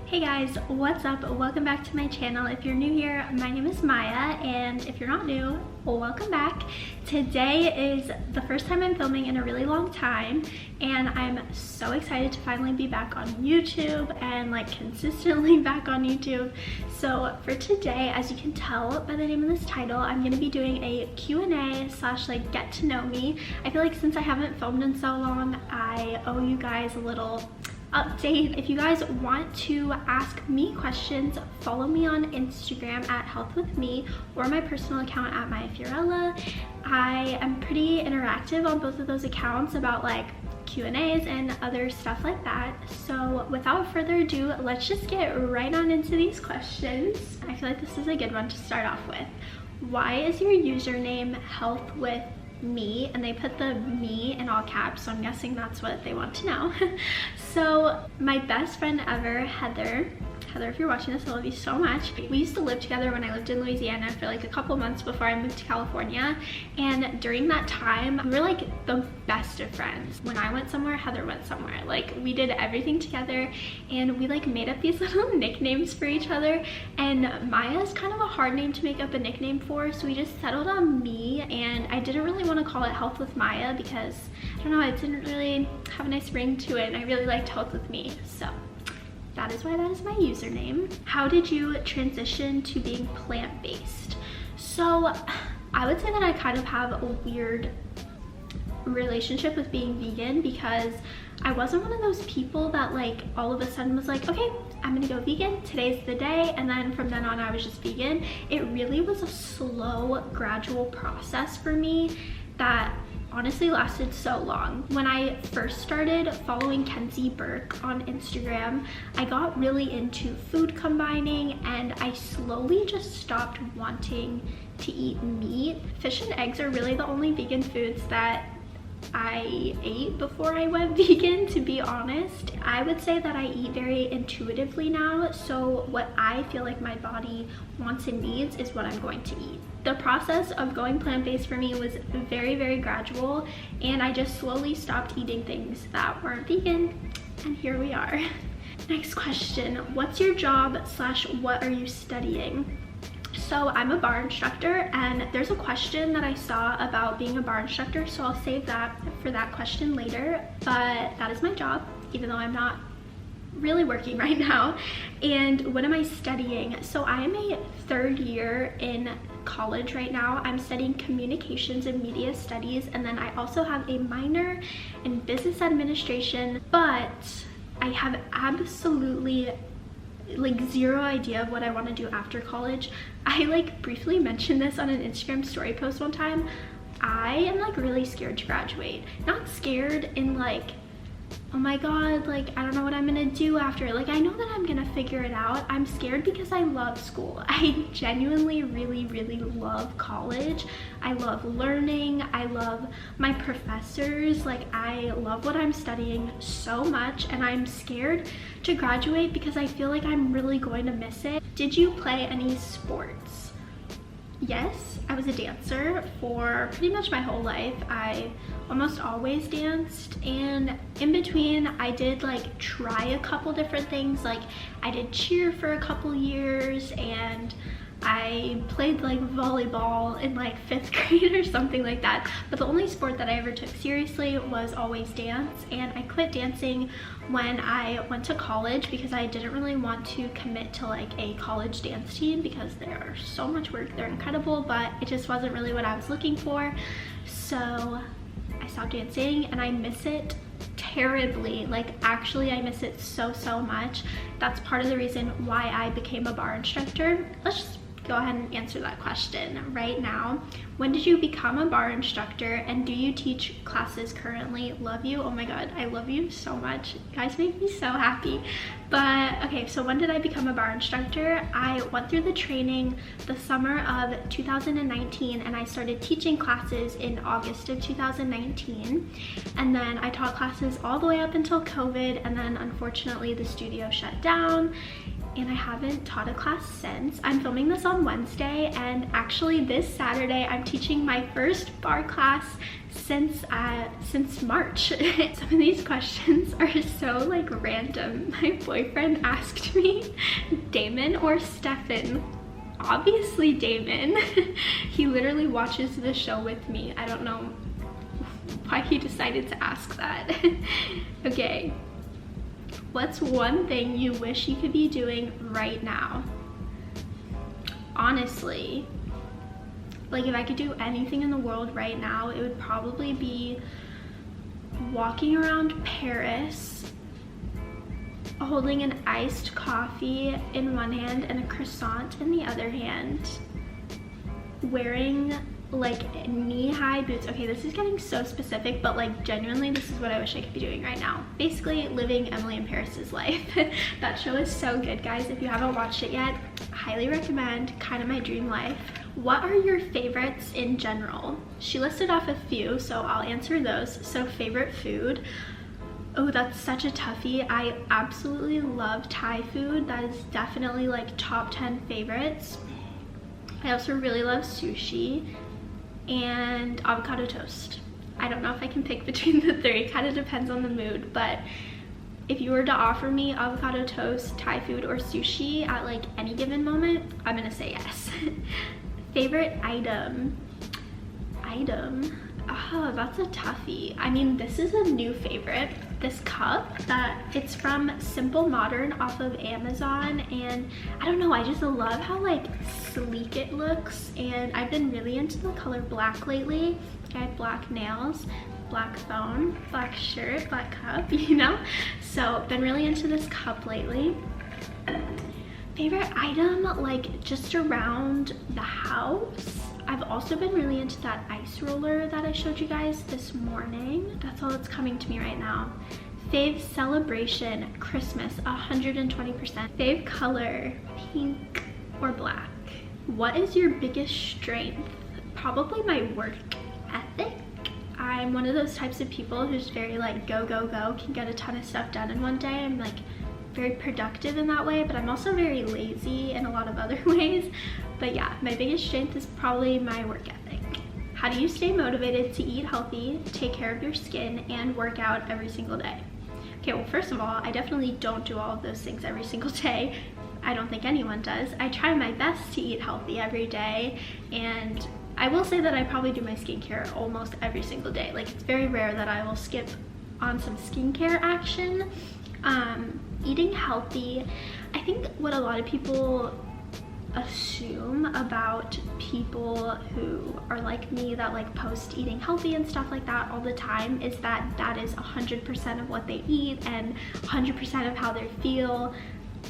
Hey guys, what's up? Welcome back to my channel. If you're new here, my name is Maya, and if you're not new, welcome back. Today is the first time I'm filming in a really long time, and I'm so excited to finally be back on YouTube and like consistently back on YouTube. So for today, as you can tell by the name of this title, I'm going to be doing a Q&A slash like get to know me. I feel like since I haven't filmed in so long, I owe you guys a little update. If you guys want to ask me questions, follow me on Instagram at healthwithme or my personal account at MayaFiorella. I am pretty interactive on both of those accounts about like Q&As and other stuff like that. So without further ado, let's just get right on into these questions. I feel like this is a good one to start off with. Why is your username healthwithme? And they put the me in all caps, so I'm guessing that's what they want to know. So my best friend ever, Heather, if you're watching this, I love you so much. We used to live together when I lived in Louisiana for like a couple months before I moved to California, and during that time we were like the best of friends. When I went somewhere, Heather went somewhere. Like we did everything together, and we like made up these little nicknames for each other, and Maya's kind of a hard name to make up a nickname for, so we just settled on me. And I didn't really want to call it Health with Maya because I don't know, it didn't really have a nice ring to it, and I really liked Health with Me, so that is why that is my username. How did you transition to being plant-based? So I would say that I kind of have a weird relationship with being vegan, because I wasn't one of those people that like all of a sudden was like, okay, I'm gonna go vegan, today's the day, and then from then on I was just vegan. It really was a slow, gradual process for me that honestly lasted so long. When I first started following Kenzie Burke on Instagram, I got really into food combining, and I slowly just stopped wanting to eat meat. Fish and eggs are really the only vegan foods that I ate before I went vegan, to be honest. I would say that I eat very intuitively now, so what I feel like my body wants and needs is what I'm going to eat. The process of going plant-based for me was very, very gradual, and I just slowly stopped eating things that weren't vegan, and here we are. Next question, what's your job slash what are you studying? So I'm a bar instructor, and there's a question that I saw about being a bar instructor, so I'll save that for that question later. But that is my job, even though I'm not really working right now. And what am I studying? So I am a third year in college right now. I'm studying communications and media studies, and then I also have a minor in business administration, but I have absolutely like zero idea of what I want to do after college. I like briefly mentioned this on an Instagram story post one time. I am like really scared to graduate. Not scared in like, oh my god, like I don't know what I'm gonna do after. Like I know that I'm gonna figure it out. I'm scared because I love school. I genuinely really love college. I love learning. I love my professors. Like I love what I'm studying so much, and I'm scared to graduate because I feel like I'm really going to miss it. Did you play any sports? Yes, I was a dancer for pretty much my whole life. I almost always danced, and in between I did like try a couple different things. Like I did cheer for a couple years, and I played like volleyball in like 5th grade or something like that. But the only sport that I ever took seriously was always dance, and I quit dancing when I went to college because I didn't really want to commit to like a college dance team because they are so much work. They're incredible, but it just wasn't really what I was looking for. So I stopped dancing, and I miss it terribly. Like actually I miss it so much. That's part of the reason why I became a bar instructor. Let's just go ahead and answer that question right now. When did you become a bar instructor, and do you teach classes currently? Love you. Oh my god, I love you so much. You guys make me so happy. But okay, so when did I become a bar instructor? I went through the training the summer of 2019, and I started teaching classes in August of 2019, and then I taught classes all the way up until COVID, and then unfortunately the studio shut down, and I haven't taught a class since. I'm filming this on Wednesday, and actually this Saturday I'm teaching my first barre class since March. Some of these questions are so like random. My boyfriend asked me, Damon or Stefan? Obviously Damon. He literally watches the show with me. I don't know why he decided to ask that. Okay. What's one thing you wish you could be doing right now? Honestly, like if I could do anything in the world right now, it would probably be walking around Paris, holding an iced coffee in one hand and a croissant in the other hand, wearing like knee-high boots. Okay, this is getting so specific, but like genuinely this is what I wish I could be doing right now. Basically living Emily in Paris's life. That show is so good, guys. If you haven't watched it yet, highly recommend. Kind of my dream life. What are your favorites in general? She listed off a few, so I'll answer those. So favorite food. Oh, that's such a toughie. I absolutely love Thai food. That is definitely like top 10 favorites. I also really love sushi and avocado toast. I don't know if I can pick between the three. It kind of depends on the mood, but if you were to offer me avocado toast, Thai food, or sushi at like any given moment, I'm gonna say yes. Favorite item? Oh, that's a toughie. I mean, this is a new favorite. This cup it's from Simple Modern off of Amazon, and I don't know, I just love how like sleek it looks, and I've been really into the color black lately. I have black nails, black phone, black shirt, black cup, you know? So been really into this cup lately. Favorite item, like just around the house, I've also been really into that ice roller that I showed you guys this morning. That's all that's coming to me right now. Fave celebration, Christmas, 120%. Fave color, pink or black. What is your biggest strength? Probably my work ethic. I'm one of those types of people who's very like go, go, go, can get a ton of stuff done in one day. I'm like very productive in that way, but I'm also very lazy in a lot of other ways. But yeah, my biggest strength is probably my work ethic. How do you stay motivated to eat healthy, take care of your skin, and work out every single day? Okay, well, first of all, I definitely don't do all of those things every single day. I don't think anyone does. I try my best to eat healthy every day, and I will say that I probably do my skincare almost every single day. Like, it's very rare that I will skip on some skincare action. Eating healthy, I think what a lot of people assume about people who are like me that like post eating healthy and stuff like that all the time is that that is 100% of what they eat and 100% of how they feel.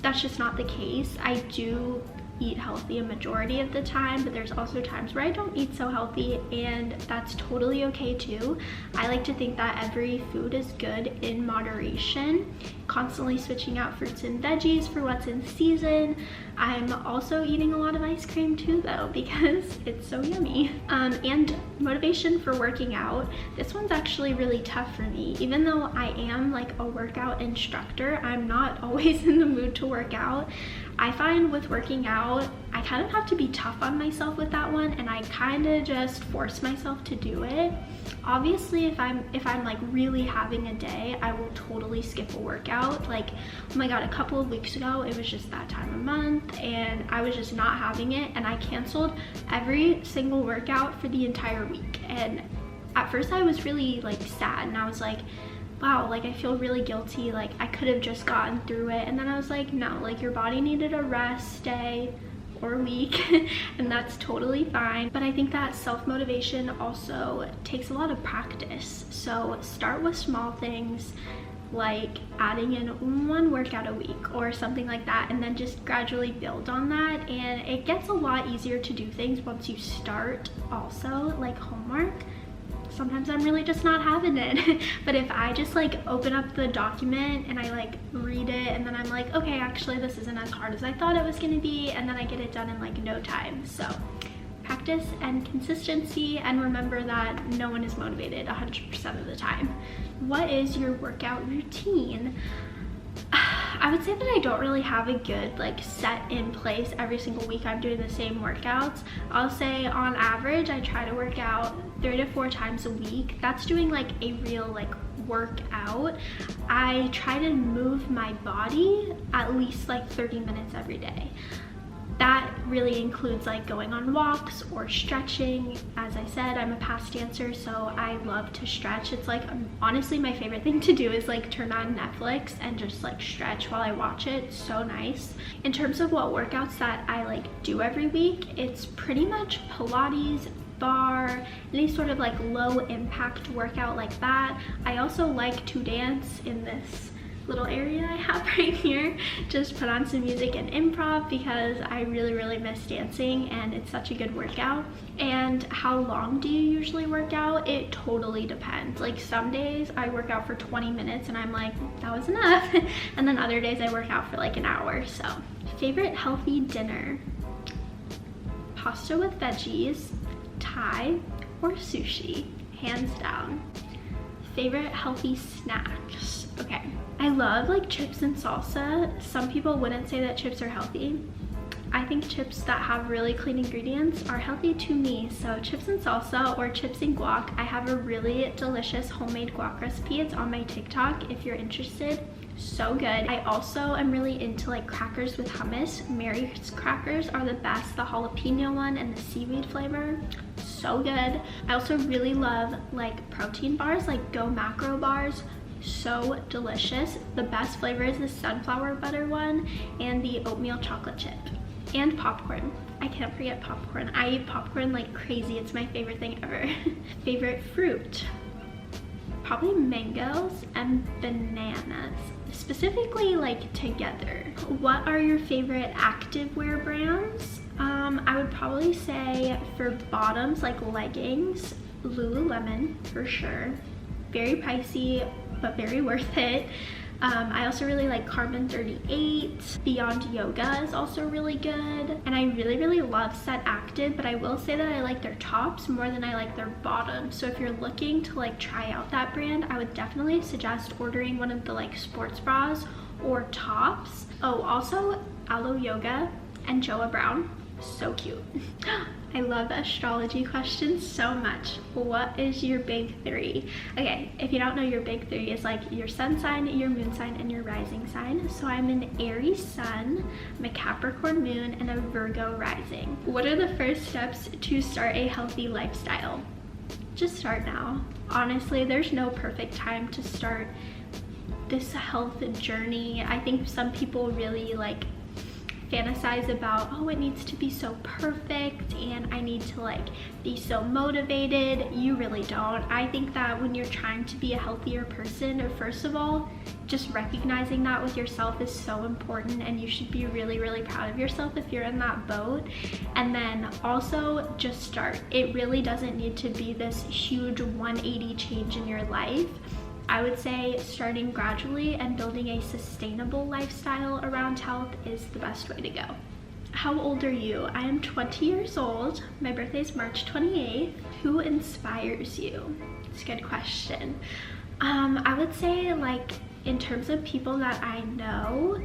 That's just not the case. I do eat healthy a majority of the time, but there's also times where I don't eat so healthy, and that's totally okay too. I like to think that every food is good in moderation, constantly switching out fruits and veggies for what's in season. I'm also eating a lot of ice cream too though, because it's so yummy. And motivation for working out. This one's actually really tough for me. Even though I am like a workout instructor, I'm not always in the mood to work out. I find with working out, I kind of have to be tough on myself with that one, and I kind of just force myself to do it. Obviously, if I'm like really having a day, I will totally skip a workout. Like, oh my god, a couple of weeks ago, it was just that time of month, and I was just not having it, and I canceled every single workout for the entire week. And at first, I was really like sad, and I was like, wow, like I feel really guilty, like I could have just gotten through it. And then I was like, no, like your body needed a rest day or a week and that's totally fine. But I think that self-motivation also takes a lot of practice. So start with small things, like adding in one workout a week or something like that, and then just gradually build on that. And it gets a lot easier to do things once you start. Also, like homework, sometimes I'm really just not having it. But if I just like open up the document and I like read it, and then I'm like, okay, actually this isn't as hard as I thought it was gonna be, and then I get it done in like no time. So practice and consistency, and remember that no one is motivated 100% of the time. What is your workout routine? I would say that I don't really have a good like set in place every single week I'm doing the same workouts. I'll say on average I try to work out 3 to 4 times a week. That's doing like a real like workout. I try to move my body at least like 30 minutes every day. That really includes like going on walks or stretching. As I said, I'm a past dancer, so I love to stretch. It's like honestly my favorite thing to do is like turn on Netflix and just like stretch while I watch it. It's so nice. In terms of what workouts that I like do every week, it's pretty much Pilates, bar, any sort of like low impact workout like that. I also like to dance in this little area I have right here. Just put on some music and improv because I really miss dancing and it's such a good workout. And how long do you usually work out? It totally depends. Like some days I work out for 20 minutes and I'm like, that was enough. And then other days I work out for like an hour. So favorite healthy dinner: pasta with veggies, Thai, or sushi, hands down. Favorite healthy snacks: okay, I love like chips and salsa. Some people wouldn't say that chips are healthy. I think chips that have really clean ingredients are healthy to me. So chips and salsa or chips and guac. I have a really delicious homemade guac recipe. It's on my TikTok if you're interested. So good. I also am really into like crackers with hummus. Mary's crackers are the best. The jalapeno one and the seaweed flavor, so good. I also really love like protein bars, like Go Macro bars. So delicious. The best flavor is the sunflower butter one and the oatmeal chocolate chip. And popcorn. I can't forget popcorn. I eat popcorn like crazy. It's my favorite thing ever. Favorite fruit: probably mangoes and bananas, specifically like together. What are your favorite activewear brands? I would probably say for bottoms, like leggings, Lululemon for sure. Very pricey, but very worth it. I also really like Carbon 38. Beyond Yoga is also really good. And I really love Set Active, but I will say that I like their tops more than I like their bottoms. So if you're looking to like try out that brand, I would definitely suggest ordering one of the like sports bras or tops. Oh, also Aloe Yoga and Joa Brown. So cute. I love astrology questions so much. What is your big 3? Okay, if you don't know, your big 3 is like your sun sign, your moon sign, and your rising sign. So I'm an Aries sun, I'm a Capricorn moon, and a Virgo rising. What are the first steps to start a healthy lifestyle? Just start now. Honestly, there's no perfect time to start this health journey. I think some people really like fantasize about, oh, it needs to be so perfect and I need to like be so motivated. You really don't. I think that when you're trying to be a healthier person, first of all, just recognizing that with yourself is so important, and you should be really proud of yourself if you're in that boat. And then also just start. It really doesn't need to be this huge 180 change in your life. I would say starting gradually and building a sustainable lifestyle around health is the best way to go. How old are you? I am 20 years old. My birthday is March 28th. Who inspires you? It's a good question. I would say like in terms of people that I know,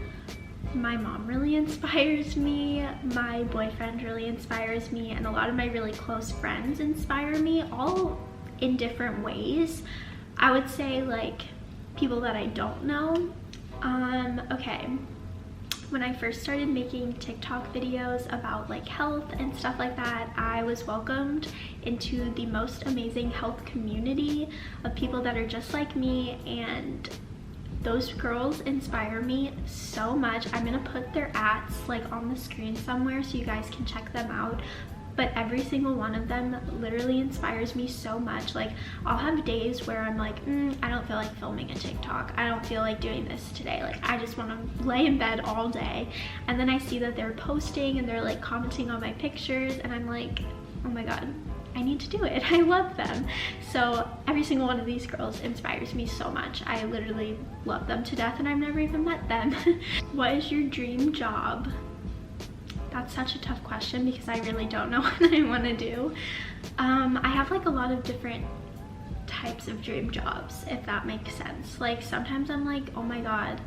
my mom really inspires me, my boyfriend really inspires me, and a lot of my really close friends inspire me, all in different ways. I would say like people that I don't know. Okay, when I first started making TikTok videos about like health and stuff like that, I was welcomed into the most amazing health community of people that are just like me, and those girls inspire me so much. I'm gonna put their ads like on the screen somewhere so you guys can check them out. But every single one of them literally inspires me so much. Like I'll have days where I'm like, I don't feel like filming a TikTok. I don't feel like doing this today. Like I just want to lay in bed all day. And then I see that they're posting and they're like commenting on my pictures, and I'm like, oh my God, I need to do it. I love them. So every single one of these girls inspires me so much. I literally love them to death, and I've never even met them. What is your dream job? That's such a tough question because I really don't know what I want to do. I have like a lot of different types of dream jobs, if that makes sense. Like sometimes I'm like, oh my God,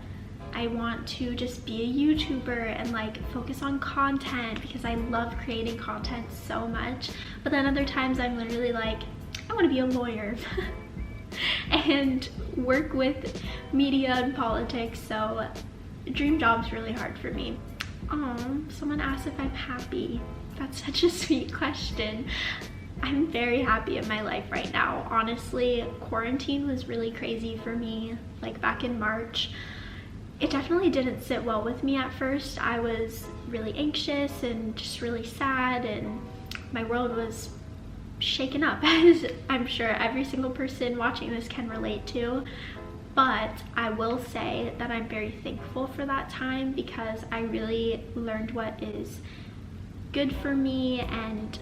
I want to just be a YouTuber and like focus on content because I love creating content so much. But then other times I'm literally like, I want to be a lawyer and work with media and politics. So dream job's really hard for me. Someone asked if I'm happy. That's such a sweet question. I'm very happy in my life right now. Honestly, quarantine was really crazy for me, like back in March. It definitely didn't sit well with me at first. I was really anxious and just really sad, and my world was shaken up, as I'm sure every single person watching this can relate to. But I will say that I'm very thankful for that time because I really learned what is good for me and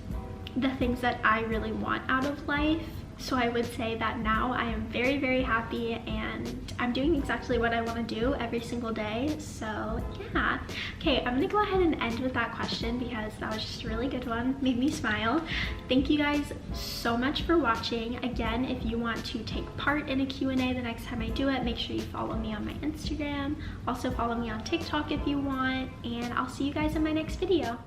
the things that I really want out of life. So I would say that now I am very, very happy and I'm doing exactly what I want to do every single day. So yeah. Okay, I'm gonna go ahead and end with that question because that was just a really good one. Made me smile. Thank you guys so much for watching. Again, if you want to take part in a Q&A the next time I do it, make sure you follow me on my Instagram. Also follow me on TikTok if you want, and I'll see you guys in my next video.